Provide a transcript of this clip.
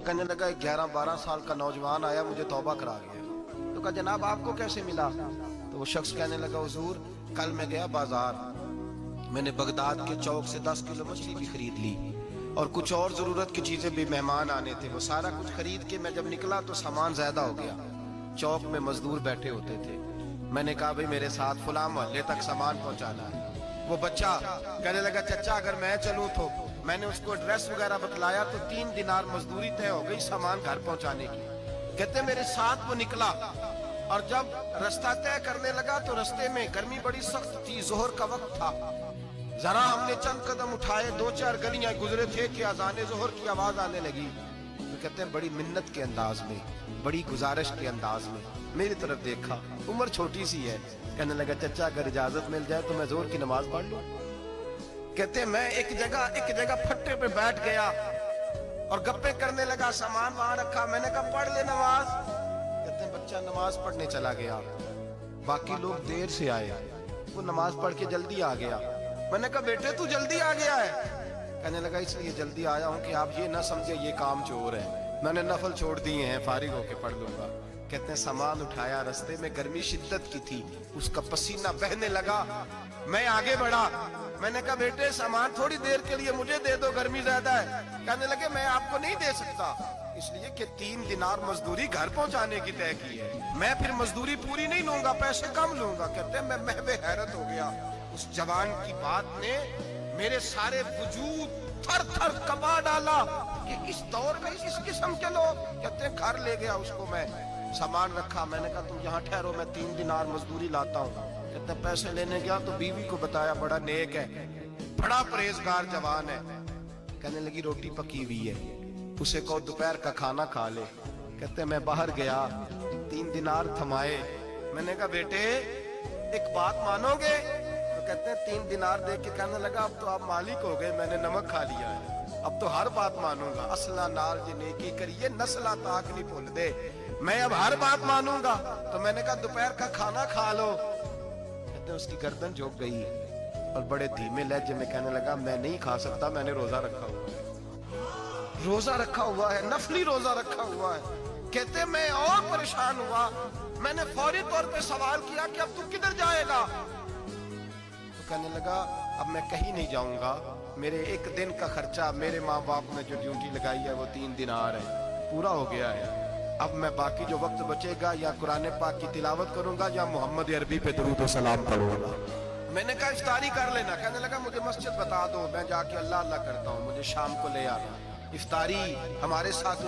کہنے لگا 11-12 سال کا نوجوان آیا مجھے توبہ کرا گیا. تو کہا جناب آپ کو کیسے ملا؟ تو وہ شخص کہنے لگا حضور کل میں گیا بازار, میں نے بغداد کے چوک سے 10 کلو مچھلی بھی خرید لی اور کچھ اور ضرورت کی چیزیں بھی, مہمان آنے تھے, وہ سارا کچھ خرید کے میں جب نکلا تو سامان زیادہ ہو گیا. چوک میں مزدور بیٹھے ہوتے تھے, میں نے کہا بھئی میرے ساتھ فلاں محلے تک سامان پہنچانا ہے. وہ بچہ کہنے لگا چچا اگر میں چلوں تو, میں نے اس کو ایڈریس وغیرہ بتلایا تو 3 دینار مزدوری طے ہو گئی سامان گھر پہنچانے کی. کہتے میرے ساتھ وہ نکلا اور جب رستہ طے کرنے لگا تو رستے میں گرمی بڑی سخت تھی, ظہر کا وقت تھا. ذرا ہم نے چند قدم اٹھائے, 2-4 گلیاں گزرے تھے کہ اذان ظہر کی آواز آنے لگی. تو کہتے ہیں بڑی منت کے انداز میں, بڑی گزارش کے انداز میں میری طرف دیکھا, عمر چھوٹی سی ہے. کہنے لگا چچا اگر اجازت مل جائے تو میں ظہر کی نماز پڑھ لوں. کہتے ہیں میں ایک جگہ پھٹے پہ بیٹھ گیا اور گپے کرنے لگا, سامان وہاں رکھا, میں نے کہا پڑھ لے نماز. کہتے ہیں بچہ نماز پڑھنے چلا گیا, باقی لوگ دیر سے آئے, وہ نماز پڑھ کے جلدی آ گیا. میں نے کہا بیٹے تو جلدی آ گیا ہے؟ کہنے لگا اس لیے جلدی آیا ہوں کہ آپ یہ نہ سمجھے یہ کام چور ہے, میں نے نفل چھوڑ دیے ہیں, فارغ ہو کے پڑھ لوں گا. کہتے ہیں سامان اٹھایا, رستے میں گرمی شدت کی تھی, اس کا پسینہ بہنے لگا, میں آگے بڑھا. میں نے کہا بیٹے سامان تھوڑی دیر کے لیے مجھے دے دو, گرمی زیادہ ہے. کہنے لگے میں آپ کو نہیں دے سکتا, اس لیے کہ 3 دینار مزدوری گھر پہنچانے کی طے کی ہے, میں پھر مزدوری پوری نہیں لوں گا, پیسے کم لوں گا. کہتے ہیں میں محو حیرت ہو گیا, اس جوان کی بات نے میرے سارے وجود تھر تھر کبا ڈالا کہ اس دور میں اس قسم کے لوگ. کہتے ہیں گھر لے گیا اس کو, میں سامان رکھا, میں نے کہا تم یہاں ٹھہرو میں 3 دینار مزدوری لاتا ہوں. کہتے ہیں پیسے لینے گیا تو بیوی کو بتایا, بڑا نیک ہے, بڑا پرہیزگار جوان ہے. کہنے لگی روٹی پکی ہوئی ہے, اسے کہو دوپہر کا کھانا کھا لے. کہتے ہیں میں باہر گیا, 3 دینار تھمائے, میں نے کہا بیٹے ایک بات مانو گے؟ تو کہتے ہیں 3 دینار دے کے کہنے لگا اب تو آپ مالک ہو گئے, میں نے نمک کھا لیا ہے, اب تو ہر بات مانوں گا. اصلہ نال جی نیکی کریے نسلہ تاک نہیں بھول دے, میں اب ہر بات مانوں گا. تو میں نے کہا دوپہر کا کھانا کھا لو. کہتے ہیں اس کی گردن جھک گئی اور بڑے دھیمے لہجے میں کہنے لگا میں نہیں کھا سکتا, میں نے روزہ رکھا ہوا ہے, روزہ رکھا ہوا ہے, نفلی روزہ رکھا ہوا ہے. کہتے ہیں میں اور پریشان ہوا, میں نے فوری طور پہ سوال کیا کہ اب تو کدھر جائے گا؟ تو کہنے لگا اب میں کہیں نہیں جاؤں گا, میرے 1 دن کا خرچہ میرے ماں باپ نے جو ڈیوٹی لگائی ہے وہ 3 دینار ہے, پورا ہو گیا ہے. اب میں باقی جو وقت بچے گا یا قرآن پاک کی تلاوت کروں گا یا محمد عربی پہ درود و سلام پڑھوں گا. میں نے کہا افطاری کر لینا. کہنے لگا مجھے مسجد بتا دو, میں جا کے اللہ اللہ کرتا ہوں, مجھے شام کو لے آنا. افطاری ہمارے ساتھ اس